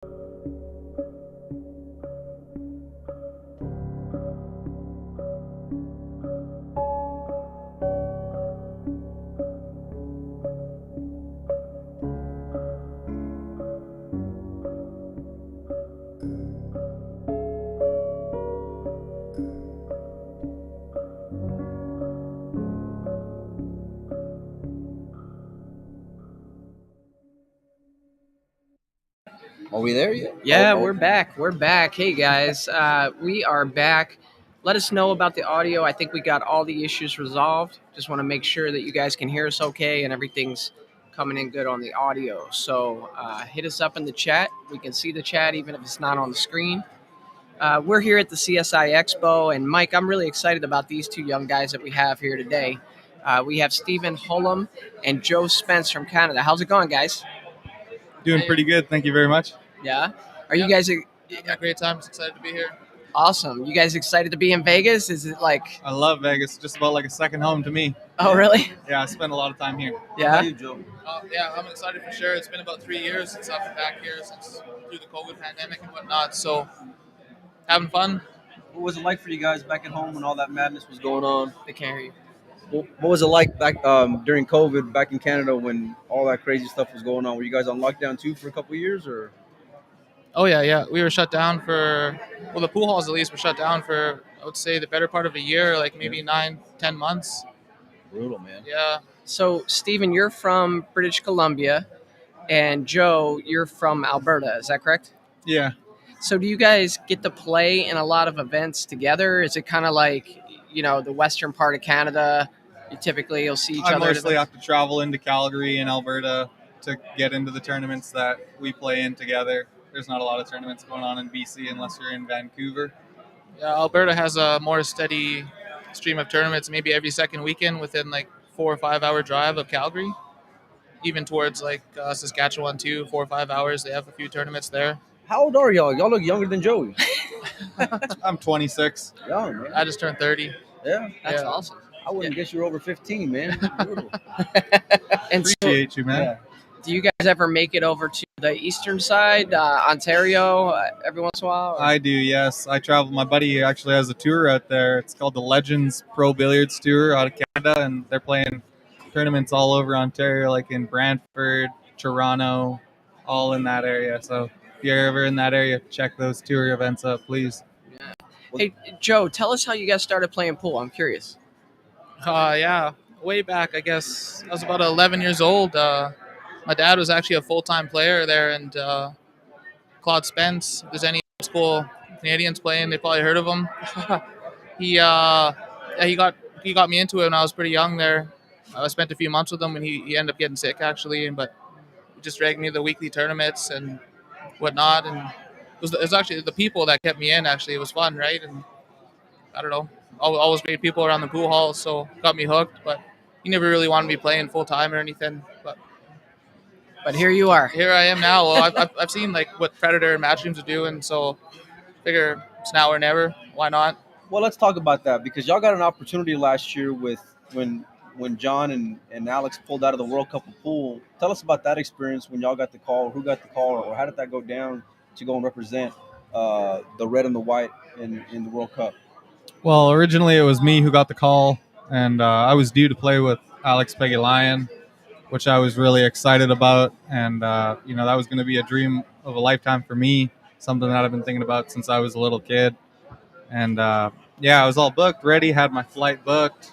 Are we there yet? Yeah, Oh. we're back. We're back. Hey guys, we are back. Let us know about the audio. I think we got all the issues resolved. Just want to make sure that you guys can hear us okay and everything's coming in good on the audio. So hit us up in the chat. We can see the chat even if it's not on the screen. We're here at the CSI Expo, and Mike, I'm really excited about these two young guys that we have here today. We have Stephen Holem and Joe Spence from Canada. How's it going, guys? Doing pretty good. Thank you very much. Yeah. Are you guys Having a great time. Just excited to be here. awesome? You guys excited to be in Vegas? Is it like? I love Vegas. Just about like a second home to me. Oh, really? Yeah, I spend a lot of time here. Yeah. You, Joe? Yeah, I'm excited for sure. It's been about 3 years since I've been back here since through the COVID pandemic and whatnot. So having fun. What was it like for you guys back at home when all that madness was going on? They can't hear you. What was it like back during COVID back in Canada when all that crazy stuff was going on? Were you guys on lockdown too for a couple of years, or? Oh yeah. We were shut down the pool halls at least were shut down for, I would say, the better part of a year, like maybe 9-10 months. Brutal, man. Yeah. So, Stephen, you're from British Columbia, and Joe, you're from Alberta. Is that correct? Yeah. So, do you guys get to play in a lot of events together? Is it kind of like, the western part of Canada? You'll see each I other. mostly have to travel into Calgary and Alberta to get into the tournaments that we play in together. There's not a lot of tournaments going on in BC unless you're in Vancouver. Yeah, Alberta has a more steady stream of tournaments, maybe every second weekend within like 4 or 5 hour drive of Calgary. Even towards like Saskatchewan too, 4 or 5 hours. They have a few tournaments there. How old are y'all? Y'all look younger than Joey. I'm 26. Young, man. I just turned 30. Yeah. That's Yeah. awesome. I wouldn't guess you were over 15, man. Brutal. And so, Appreciate you, man. Yeah. do you guys ever make it over to the eastern side, Ontario, every once in a while? Or? I do, yes. I travel. My buddy actually has a tour out there. It's called the Legends Pro Billiards Tour out of Canada, and they're playing tournaments all over Ontario, like in Brantford, Toronto, all in that area. So if you're ever in that area, check those tour events out, please. Hey, Joe, tell us how you guys started playing pool. I'm curious. Yeah, way back, I guess. I was about 11 years old. My dad was actually a full-time player there, and Claude Spence, if there's any old school Canadians playing, they probably heard of him. he got me into it when I was pretty young there. I spent a few months with him when he ended up getting sick, actually, but he just dragged me to the weekly tournaments and whatnot, and it was actually the people that kept me in. Actually, it was fun, right? And I don't know, always great people around the pool halls, so got me hooked. But he never really wanted me playing full time or anything. But here you are. Here I am now. Well, I've seen like what Predator and Matchrooms are doing, so figure it's now or never. Why not? Well, let's talk about that because y'all got an opportunity last year with when John and Alex pulled out of the World Cup of Pool. Tell us about that experience when y'all got the call. Who got the call, or how did that go down to go and represent the red and the white in the World Cup? Well, originally it was me who got the call, and I was due to play with Alex Peggy-Lyon, which I was really excited about. And, that was going to be a dream of a lifetime for me, something that I've been thinking about since I was a little kid. And, I was all booked, ready, had my flight booked,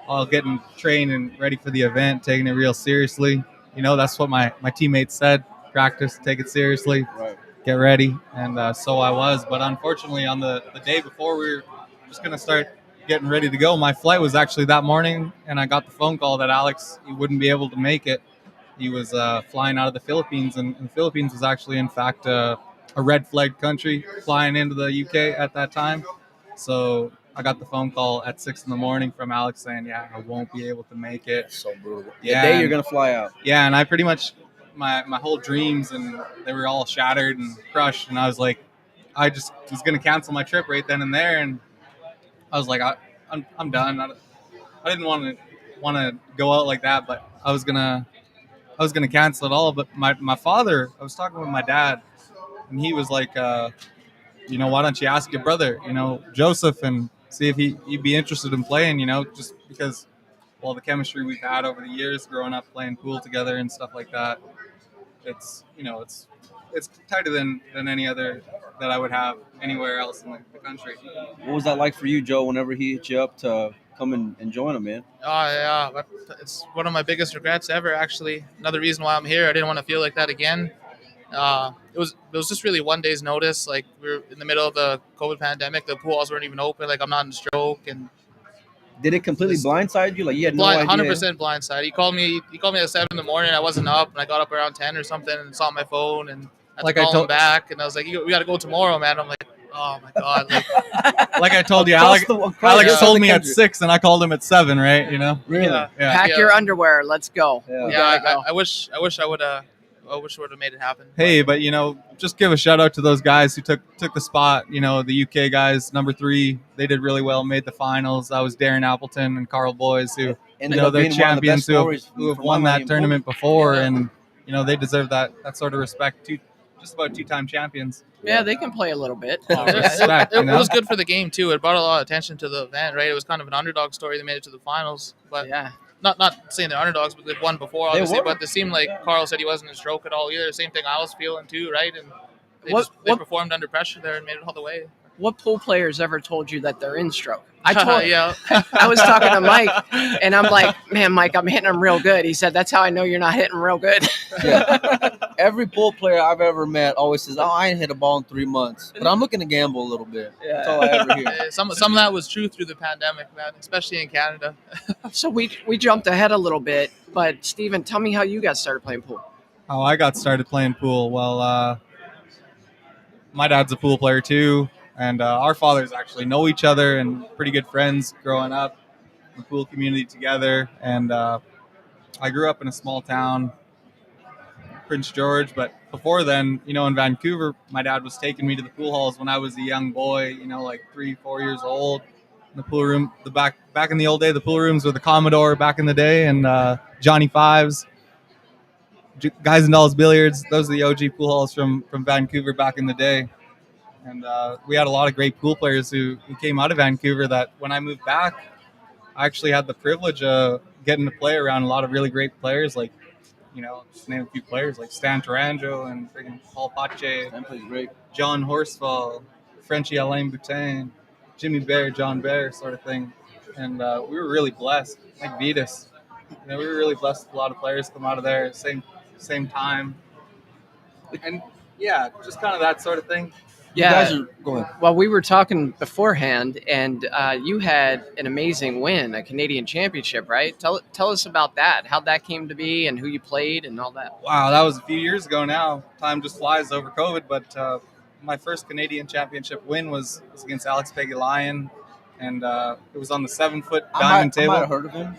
all getting trained and ready for the event, taking it real seriously. That's what my teammates said, practice, take it seriously, Right. get ready. And so I was. But unfortunately, on the day before we were just going to start getting ready to go, my flight was actually that morning, and I got the phone call that Alex, he wouldn't be able to make it. He was flying out of the Philippines, and the Philippines was actually, in fact, a red flag country flying into the UK at that time. So I got the phone call at 6 a.m. from Alex saying, yeah, I won't be able to make it. That's so brutal. Yeah, The day and- you're gonna fly out. Yeah, and I pretty much, my whole dreams, and they were all shattered and crushed, and I was like, I just was going to cancel my trip right then and there, and I was like, I'm done. I didn't want to go out like that, but I was gonna cancel it all. But my father, I was talking with my dad, and he was like, why don't you ask your brother, Joseph, and see if he'd be interested in playing, just because, well, the chemistry we've had over the years growing up playing pool together and stuff like that, it's tighter than any other that I would have anywhere else in the country. What was that like for you, Joe, whenever he hit you up to come and join him, man? Oh yeah, but it's one of my biggest regrets ever. Actually, another reason why I'm here. I didn't want to feel like that again. It was just really one day's notice. Like, we were in the middle of the COVID pandemic. The pool halls weren't even open. Like, I'm not in stroke, and Did it completely blindside you? Like you had no idea? 100% blindside. He called me at 7 in the morning. I wasn't up, and I got up around 10 or something and saw my phone and I had to call him back. And I was like, "We got to go tomorrow, man." I'm like, "Oh my god!" Like I told you, Across Alex told the me at country. 6, and I called him at 7. Right? Really? Yeah. Pack Yeah. your underwear. Let's go. Yeah. We Yeah, gotta go. I wish I would have. I wish I would have made it happen. Hey, but just give a shout out to those guys who took the spot. The UK guys, number 3, they did really well, made the finals. That was Darren Appleton and Carl Boys, who Ended up they're being one of the champions best who stories have from won my that mind. tournament before, Yeah. and they deserve that sort of respect. Just about 2-time champions. Yeah, they can play a little bit. Respect, It was good for the game too. It brought a lot of attention to the event, right? It was kind of an underdog story. They made it to the finals, but Yeah. not saying they're underdogs, but they've won before, They obviously. were. But it seemed like Carl said he wasn't in stroke at all either. Same thing I was feeling too, right? And they What- they what- performed under pressure there and made it all the way. What pool players ever told you that they're in stroke? I told yeah. I was talking to Mike, and I'm like, "Man, Mike, I'm hitting them real good." He said, "That's how I know you're not hitting real good." Every pool player I've ever met always says, "Oh, I ain't hit a ball in 3 months, but I'm looking to gamble a little bit." That's all I ever hear. Some of that was true through the pandemic, man, especially in Canada. So we jumped ahead a little bit, but Steven, tell me how you got started playing pool. How I got started playing pool? Well, my dad's a pool player too, and our fathers actually know each other and pretty good friends growing up in the pool community together. And I grew up in a small town, Prince George, but before then, in Vancouver, my dad was taking me to the pool halls when I was a young boy, like 3-4 years old. In the pool room, back in the old day, the pool rooms were the Commodore back in the day, and Johnny Fives, Guys and Dolls Billiards. Those are the OG pool halls from Vancouver back in the day. And we had a lot of great pool players who came out of Vancouver that when I moved back, I actually had the privilege of getting to play around a lot of really great players, like, just name a few players like Stan Taranjo and freaking Paul Pache, That plays great. John Horsfall, Frenchie Alain Boutin, Jimmy Bear, John Bear sort of thing. And we were really blessed, like Vitas. We were really blessed with a lot of players come out of there at the same time. And yeah, just kind of that sort of thing. You Yeah. guys are go ahead. Well, we were talking beforehand, and you had an amazing win, a Canadian championship, right? Tell us about that, how that came to be, and who you played, and all that. Wow, that was a few years ago now. Time just flies over COVID, but my first Canadian championship win was against Alex Peggy-Lyon, and it was on the 7-foot diamond I table. might have heard of him.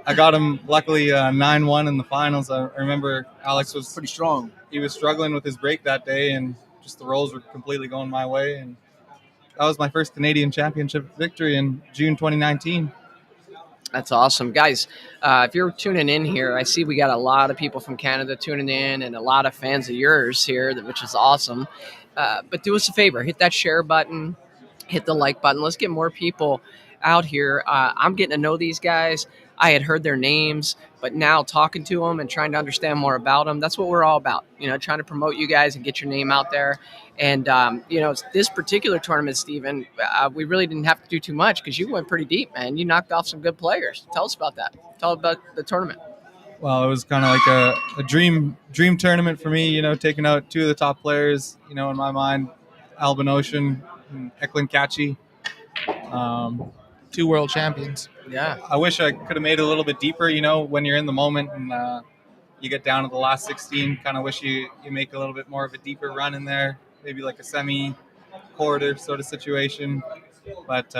I got him luckily 9-1 in the finals. I remember Alex was Pretty strong. he was struggling with his break that day, and just the rolls were completely going my way. And that was my first Canadian championship victory in June 2019. That's awesome. Guys, if you're tuning in here, I see we got a lot of people from Canada tuning in and a lot of fans of yours here, which is awesome. But do us a favor, hit that share button, hit the like button. Let's get more people out here. I'm getting to know these guys. I had heard their names, but now talking to them and trying to understand more about them, that's what we're all about, trying to promote you guys and get your name out there. And, this particular tournament, Steven, we really didn't have to do too much because you went pretty deep, man. You knocked off some good players. Tell us about that. Tell us about the tournament. Well, it was kind of like a dream tournament for me, taking out 2 of the top players, in my mind, Albin Ocean and Eklund Kachi. 2 world champions. Yeah. I wish I could have made it a little bit deeper, when you're in the moment and you get down to the last 16. Kind of wish you make a little bit more of a deeper run in there, maybe like a semi-quarter sort of situation. But,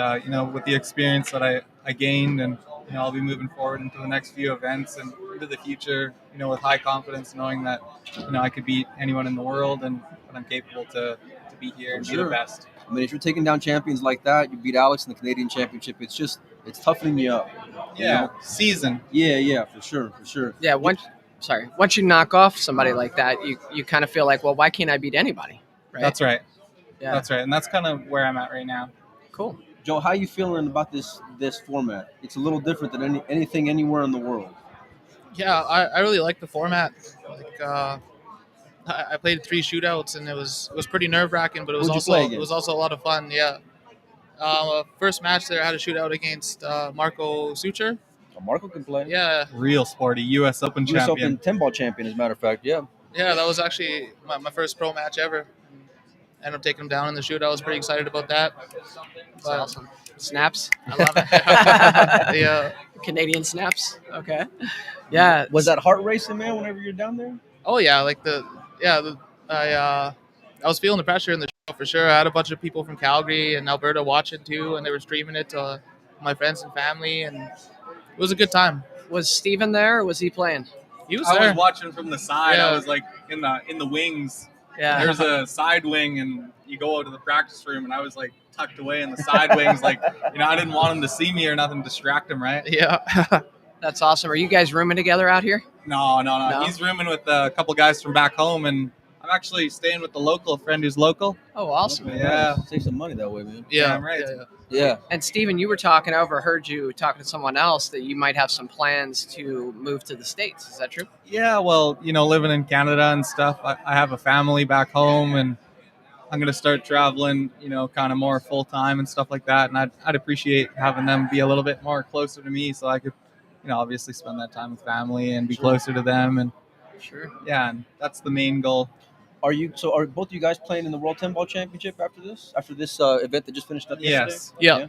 with the experience that I gained and, I'll be moving forward into the next few events and into the future, with high confidence, knowing that, I could beat anyone in the world and that I'm capable to be here and be the best. I mean, if you're taking down champions like that, you beat Alex in the Canadian Championship. It's toughening you up. Yeah, season. Yeah, for sure. Yeah, once you knock off somebody like that, you kind of feel like, well, why can't I beat anybody? Right? That's right. Yeah. That's right. And that's kind of where I'm at right now. Cool. Joe, how you feeling about this format? It's a little different than anything anywhere in the world. Yeah, I really like the format. Like I played 3 shootouts, and it was pretty nerve wracking, but it was Who'd you play also against? a lot of fun. Yeah. First match there, I had a shootout against Marco Sucher. Oh, Marco can play. Yeah, Real sporty U.S. Open U.S. champion. Open 10-ball champion, as a matter of fact. Yeah. yeah, that was actually my first pro match ever. Ended up taking him down in the shootout. I was pretty excited about that. That's awesome. Snaps. I love it. Yeah. Canadian snaps. Okay. Yeah. Was that heart racing, man? Whenever you're down there. Oh yeah, like I was feeling the pressure in the show for sure. I had a bunch of people from Calgary and Alberta watching too, and they were streaming it to my friends and family, and it was a good time. Was Steven there, or was he playing? He was I there. was watching from the side. Yeah. I was like in the wings. Yeah. There's a side wing, and you go out to the practice room, and I was like tucked away in the side wings, like, you know, I didn't want him to see me or nothing, distract him, right? Yeah. That's awesome. Are you guys rooming together out here? No. No? He's rooming with a couple guys from back home, and I'm actually staying with the local friend who's local. Oh, awesome. Yeah. Save some money that way, man. Yeah. Damn right. Yeah. And Steven, you were talking, I overheard you talking to someone else that you might have some plans to move to the States. Is that true? Yeah, well, you know, living in Canada and stuff, I have a family back home, and I'm going to start traveling, you know, kind of more full time and stuff like that. And I'd appreciate having them be a little bit more closer to me, so I could, you know, obviously spend that time with family and be closer to them. And Sure. yeah, and that's the main goal. Are both of you guys playing in the World 10-ball championship after this? After this event that just finished up yesterday? Yes. Yeah.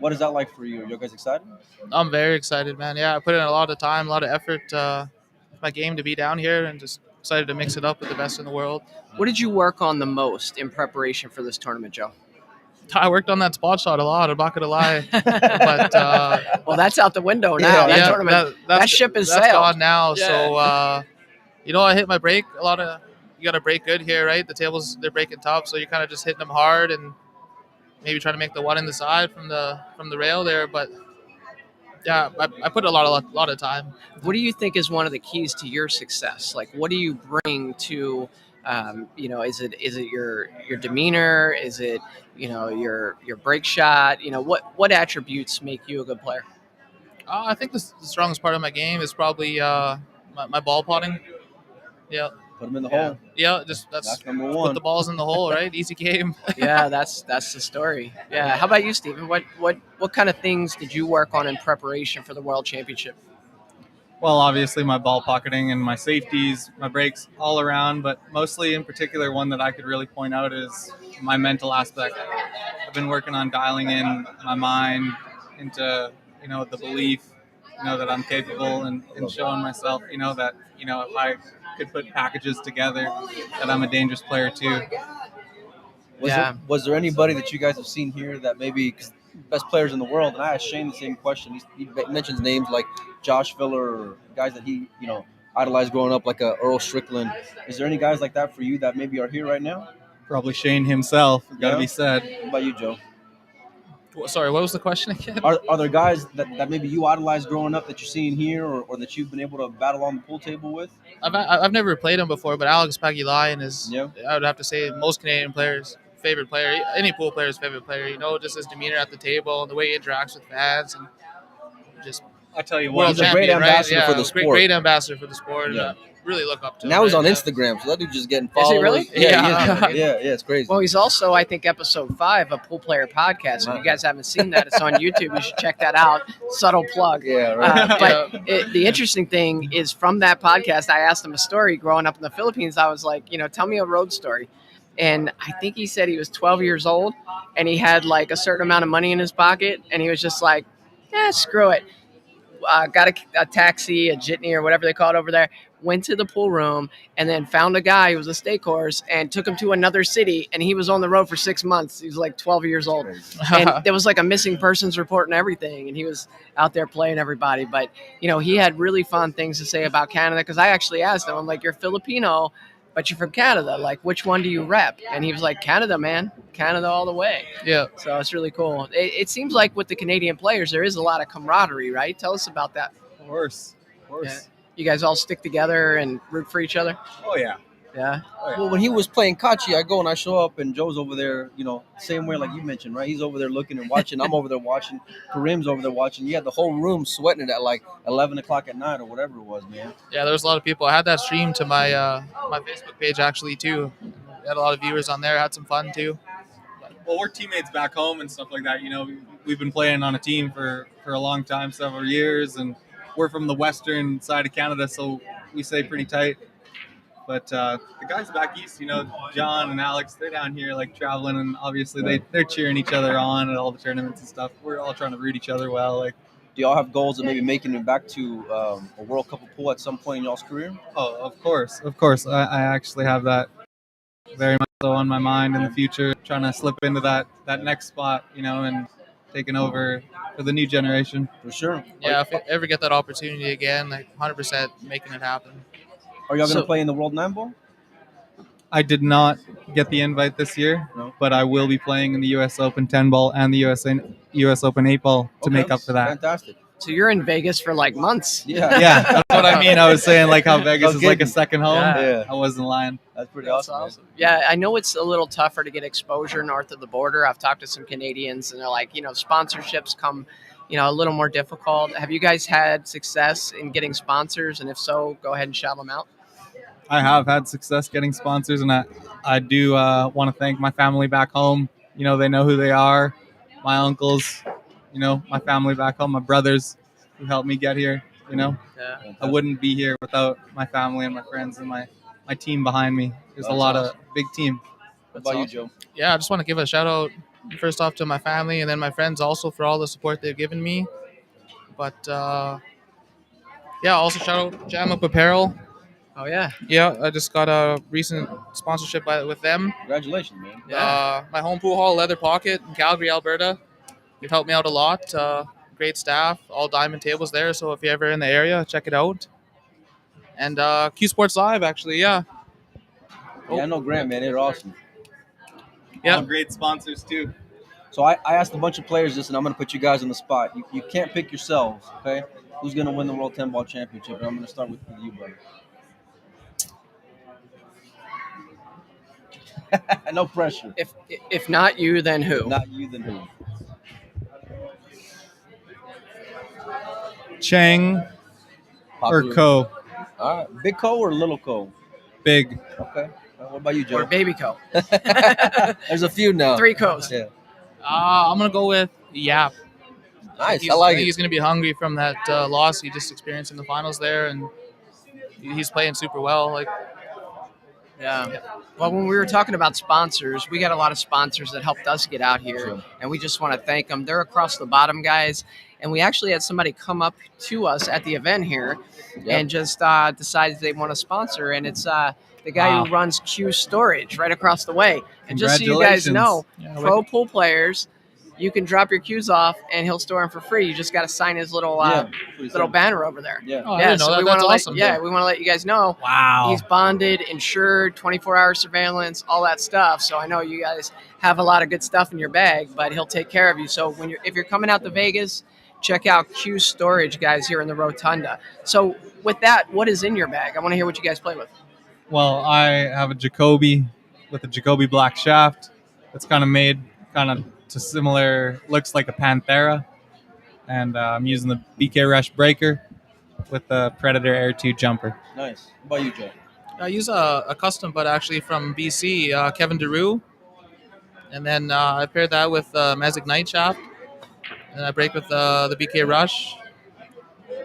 What is that like for you? Are you guys excited? I'm very excited, man. Yeah, I put in a lot of time, a lot of effort with my game to be down here, and just excited to mix it up with the best in the world. What did you work on the most in preparation for this tournament, Joe? I worked on that spot shot a lot. I'm not gonna lie, but well, that's out the window now. Yeah, that tournament, that ship is that's sailed. gone now. Yeah. So you know, I hit my break a lot of. You got to break good here, right? The tables, they're breaking tough, so you're kind of just hitting them hard and maybe trying to make the one in the side from the rail there. But yeah, I put a lot of time. What do you think is one of the keys to your success? Like, what do you bring to, you know, is it your demeanor? Is it, you know, your break shot? You know, what attributes make you a good player? I think the strongest part of my game is probably my ball potting. Yeah. Put them in the hole. Yeah, just that's number put one. the balls in the hole, right? Easy game. Yeah, that's the story. Yeah. How about you, Steven? What kind of things did you work on in preparation for the World Championship? Well, obviously my ball pocketing and my safeties, my breaks all around, but mostly in particular one that I could really point out is my mental aspect. I've been working on dialing in my mind into, you know, the belief, you know, that I'm capable and showing myself, you know, that, you know, if I could put packages together, that I'm a dangerous player too. Was there anybody that you guys have seen here that maybe, cause best players in the world, and I asked Shane the same question. He mentions names like Josh Filler or guys that he, you know, idolized growing up, like Earl Strickland. Is there any guys like that for you that maybe are here right now? Probably Shane himself, got to Yeah. be said. What about you, Joe? Sorry, what was the question again? Are there guys that maybe you idolized growing up that you're seeing here or that you've been able to battle on the pool table with? I've never played him before, but Alex Pagulayan is, Yeah. I would have to say, most Canadian players' favorite player, any pool player's favorite player. You know, just his demeanor at the table and the way he interacts with fans, and just I tell you world what, He's a great champion, right? ambassador Yeah, for the sport. Great ambassador for the sport. Yeah. And, really look up to him. Now he's right? on Yeah. Instagram, so that dude's just getting Is he followers. really? Yeah, Yeah. yeah, it's crazy. Well, he's also, I think, episode 5 of Pool Player Podcast. So if you guys haven't seen that, it's on YouTube. You should check that out. Subtle plug. Yeah, right. But the interesting thing is from that podcast, I asked him a story growing up in the Philippines. I was like, you know, tell me a road story. And I think he said he was 12 years old and he had like a certain amount of money in his pocket. And he was just like, screw it. Got a taxi, a jitney or whatever they call it over there, went to the pool room and then found a guy who was a stake horse and took him to another city. And he was on the road for 6 months. He was like 12 years old. And there was like a missing persons report and everything. And he was out there playing everybody. But, you know, he had really fun things to say about Canada because I actually asked him, I'm like, you're Filipino, but you're from Canada. Like, which one do you rep? And he was like, Canada, man. Canada all the way. Yeah. So it's really cool. It seems like with the Canadian players, there is a lot of camaraderie, right? Tell us about that. Of course. Yeah. You guys all stick together and root for each other. Oh yeah. Yeah. Well, when he was playing Kachi, I go and I show up, and Joe's over there, same way like you mentioned, right? He's over there looking and watching. I'm over there watching. Kareem's over there watching. You had the whole room sweating it at like 11 o'clock at night or whatever it was, man. Yeah, there was a lot of people. I had that stream to my my Facebook page actually too. I had a lot of viewers on there. I had some fun too. Well, we're teammates back home and stuff like that. We've been playing on a team for a long time, several years, and we're from the western side of Canada, so we stay pretty tight. But the guys back east, John and Alex, they're down here like traveling, and obviously they're cheering each other on at all the tournaments and stuff. We're all trying to root each other well. Like, do y'all have goals of maybe making it back to a World Cup of pool at some point in y'all's career? oh, of course. I actually have that very much so on my mind in the future, trying to slip into that next spot, and taking over for the new generation. For sure. Yeah, if I ever get that opportunity again, like 100% making it happen. Are y'all going to play in the World 9 Ball? I did not get the invite this year, but I will be playing in the U.S. Open 10 ball and the U.S. Open 8 ball to make up for that. Fantastic. So you're in Vegas for like months. Yeah. Yeah, that's what I mean. I was saying like how Vegas is like a second home. Yeah. I wasn't lying. That's pretty That's awesome. Yeah, I know it's a little tougher to get exposure north of the border. I've talked to some Canadians, and they're like, sponsorships come, a little more difficult. Have you guys had success in getting sponsors? And if so, go ahead and shout them out. I have had success getting sponsors, and I do want to thank my family back home. They know who they are. My uncles, my family back home, my brothers who helped me get here. Yeah. I wouldn't be here without my family and my friends and my team behind me. There's a lot of big team. What about you, Joe? Yeah, I just want to give a shout out first off to my family and then my friends also for all the support they've given me. But also shout out Jam Up Apparel. Oh, yeah. Yeah, I just got a recent sponsorship with them. Congratulations, man. Yeah. My home pool hall, Leather Pocket in Calgary, Alberta. They've helped me out a lot. Great staff, all diamond tables there. So if you're ever in the area, check it out. And Q Sports Live, actually, yeah. Yeah, I know Grant, man. They're awesome. Yeah. All great sponsors too. So I asked a bunch of players this, and I'm going to put you guys on the spot. You can't pick yourselves, okay? Who's going to win the World 10 Ball Championship? And I'm going to start with you, brother. No pressure. If not you, then who? Not you, then who? Chang or Co. All right. Big Co or Little Co? Big. Okay. What about you, Joe? Or Baby Co. There's a few now. 3 Co's. Yeah. I'm going to go with Yap. Nice. I think he's going to be hungry from that loss he just experienced in the finals there, and he's playing super well. Like, yeah. Well, when we were talking about sponsors, we got a lot of sponsors that helped us get out here, Sure. and we just want to thank them. They're across the bottom, guys, and we actually had somebody come up to us at the event here and just decided they want to sponsor, and it's the guy who runs Q Storage right across the way. And just so you guys know, pro pool players, you can drop your cues off, and he'll store them for free. You just got to sign his little banner over there. Yeah. I didn't know that. we That's want awesome. we want to let you guys know. Wow. He's bonded, insured, 24-hour surveillance, all that stuff. So I know you guys have a lot of good stuff in your bag, but he'll take care of you. So if you're coming out to Vegas, check out Q Storage, guys, here in the Rotunda. So with that, what is in your bag? I want to hear what you guys play with. Well, I have a Jacoby with a Jacoby black shaft. It's kind of made to similar, looks like a Panthera. And I'm using the BK Rush breaker with the Predator Air 2 jumper. Nice. What about you, Joe? I use a custom butt actually from BC, Kevin DeRue. And then I paired that with Mazic Night Shaft. And I break with the BK Rush.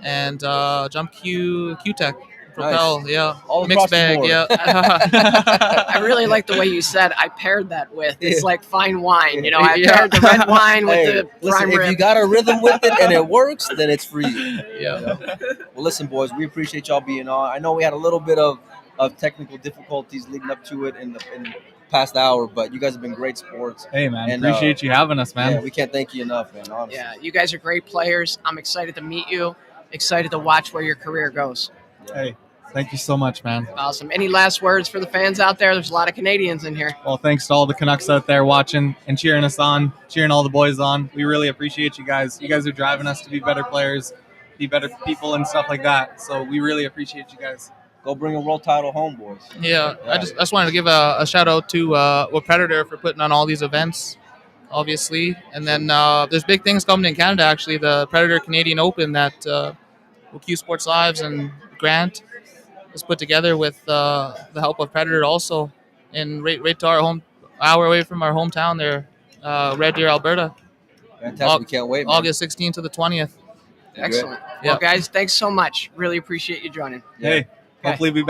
And Jump Q-Tech. Propel, Nice. yeah. All mixed across the bag, board. yeah. I really like the way you said I paired that with. It's like fine wine. I Yeah. paired the red wine with the prime listen, if rib. you got a rhythm with it and it works, then it's for you. Yeah. Well, listen, boys, we appreciate y'all being on. I know we had a little bit of technical difficulties leading up to it in the past hour, but you guys have been great sports. Hey, man. And, Appreciate you having us, man. Yeah, we can't thank you enough, man. Honestly. Yeah, you guys are great players. I'm excited to meet you. Excited to watch where your career goes. Hey, thank you so much, man. Awesome. Any last words for the fans out there? There's a lot of Canadians in here. Well, thanks to all the Canucks out there watching and cheering us on, cheering all the boys on. We really appreciate you guys. You guys are driving us to be better players. be better people and stuff like that. So we really appreciate you guys. Go bring a world title home, boys. Yeah, I just wanted to give a shout out to Predator for putting on all these events, obviously. And then there's big things coming in Canada, actually. The Predator Canadian Open that Q Sports Lives and Grant is put together with the help of Predator also, and right to our hour away from our hometown there, Red Deer, Alberta. Fantastic. We can't wait, man. August 16th to the 20th. Excellent. Yeah. Well, guys, thanks so much. Really appreciate you joining. Hey, hopefully we